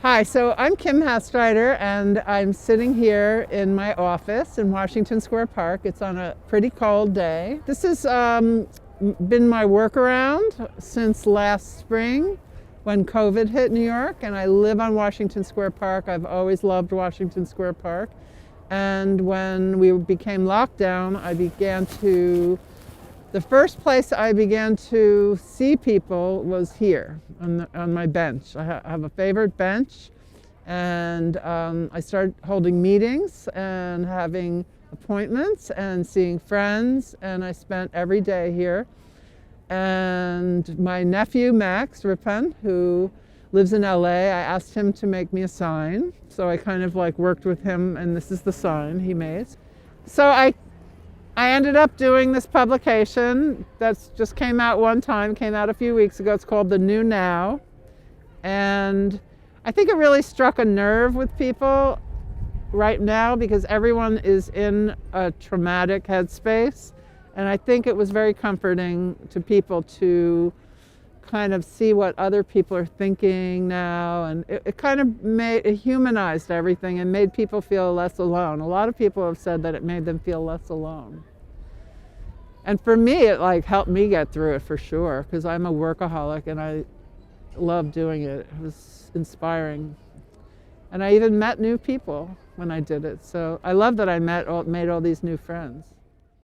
Hi, so I'm Kim Hastreiter, and I'm sitting here in my office in Washington Square Park. It's on a pretty cold day. This has been my workaround since last spring when COVID hit New York, and I live on Washington Square Park. I've always loved Washington Square Park. And when we became locked down, the first place I began to see people was here on my bench. I have a favorite bench, and I started holding meetings and having appointments and seeing friends, and I spent every day here. And my nephew, Max Rippon, who lives in LA, I asked him to make me a sign. So I kind of like worked with him, and this is the sign he made. So I ended up doing this publication that's just came out a few weeks ago. It's called The New Now. And I think it really struck a nerve with people right now because everyone is in a traumatic headspace. And I think it was very comforting to people to kind of see what other people are thinking now. And it humanized everything and made people feel less alone. A lot of people have said that it made them feel less alone. And for me, it like helped me get through it for sure, because I'm a workaholic and I love doing it. It was inspiring. And I even met new people when I did it. So I love that I made all these new friends.